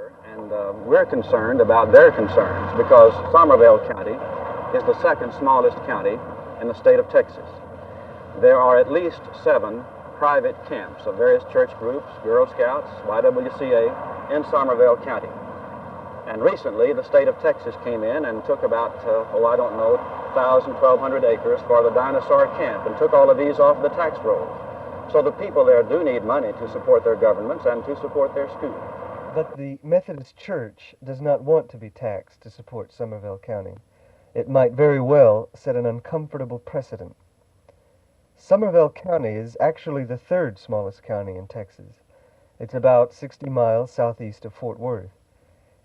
here, and we're concerned about their concerns because Somervell County is the second smallest county in the state of Texas. There are at least 7 private camps of various church groups, Girl Scouts, YWCA, in Somervell County. And recently, the state of Texas came in and took about, 1,000, 1,200 acres for the dinosaur camp and took all of these off the tax rolls. So the people there do need money to support their governments and to support their schools. But the Methodist Church does not want to be taxed to support Somervell County. It might very well set an uncomfortable precedent. Somervell County is actually the 3rd smallest county in Texas. It's about 60 miles southeast of Fort Worth.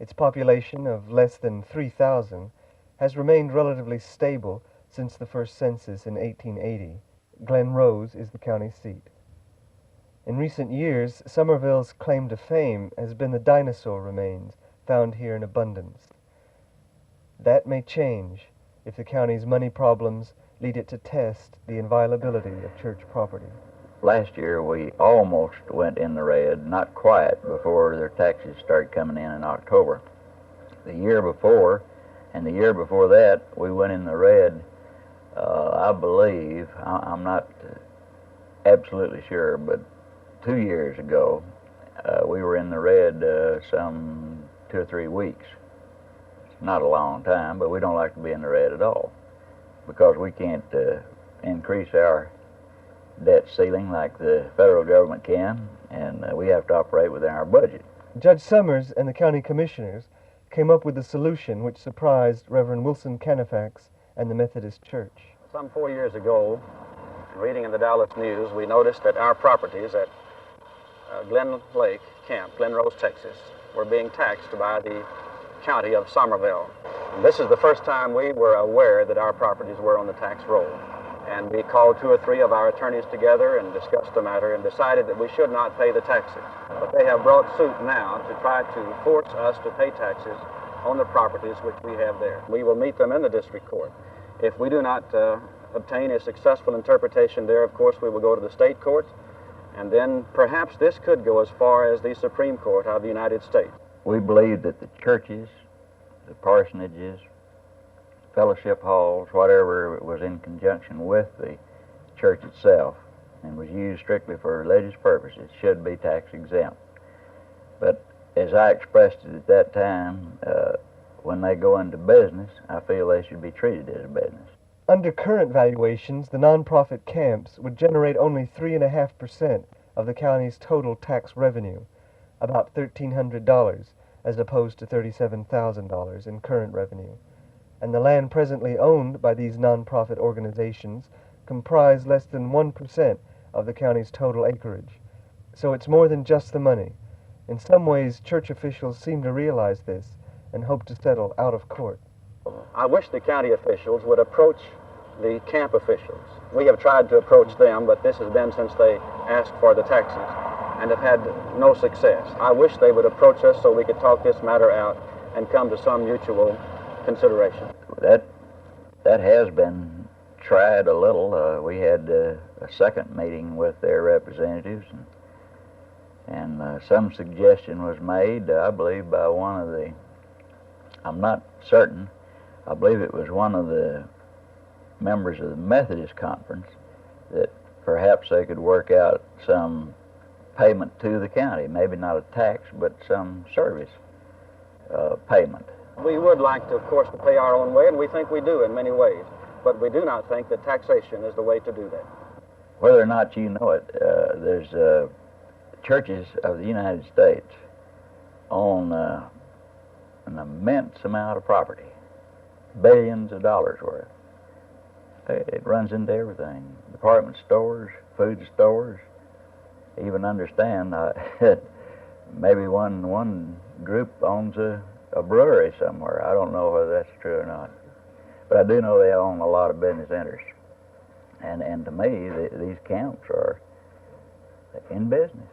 Its population of less than 3,000 has remained relatively stable since the first census in 1880. Glen Rose is the county seat. In recent years, Somervell's claim to fame has been the dinosaur remains found here in abundance. That may change if the county's money problems lead it to test the inviolability of church property. Last year we almost went in the red, not quite, before their taxes started coming in October. The year before and the year before that we went in the red, I believe, I'm not absolutely sure, but 2 years ago we were in the red some 2 or 3 weeks. It's not a long time, but we don't like to be in the red at all because we can't increase our debt ceiling like the federal government can, and we have to operate within our budget. Judge Summers and the county commissioners came up with a solution which surprised Reverend Wilson Canifax and the Methodist Church. Some 4 years ago, reading in the Dallas News, we noticed that our properties at Glen Lake Camp, Glen Rose, Texas, were being taxed by the county of Somervell. And this is the first time we were aware that our properties were on the tax roll. And we called 2 or 3 of our attorneys together and discussed the matter and decided that we should not pay the taxes. But they have brought suit now to try to force us to pay taxes on the properties which we have there. We will meet them in the district court. If we do not obtain a successful interpretation there, of course, we will go to the state court, and then perhaps this could go as far as the Supreme Court of the United States. We believe that the churches, the parsonages, fellowship halls, whatever was in conjunction with the church itself and was used strictly for religious purposes, should be tax exempt. But as I expressed it at that time, when they go into business, I feel they should be treated as a business. Under current valuations, the nonprofit camps would generate only 3.5% of the county's total tax revenue, about $1,300, as opposed to $37,000 in current revenue. And the land presently owned by these nonprofit organizations comprise less than 1% of the county's total acreage. So it's more than just the money. In some ways, church officials seem to realize this and hope to settle out of court. I wish the county officials would approach the camp officials. We have tried to approach them, but this has been since they asked for the taxes and have had no success. I wish they would approach us so we could talk this matter out and come to some mutual consideration. That has been tried a little. We had a second meeting with their representatives, and some suggestion was made, I believe, by one of the, I'm not certain, I believe it was one of the members of the Methodist conference, that perhaps they could work out some payment to the county, maybe not a tax, but some service payment. We would like to, of course, to pay our own way, and we think we do in many ways, but we do not think that taxation is the way to do that. Whether or not you know it, there's churches of the United States own an immense amount of property, billions of dollars worth. It runs into everything: department stores, food stores. Even understand maybe one group owns a brewery somewhere. I don't know whether that's true or not, but I do know they own a lot of business interests. And to me, these camps are in business.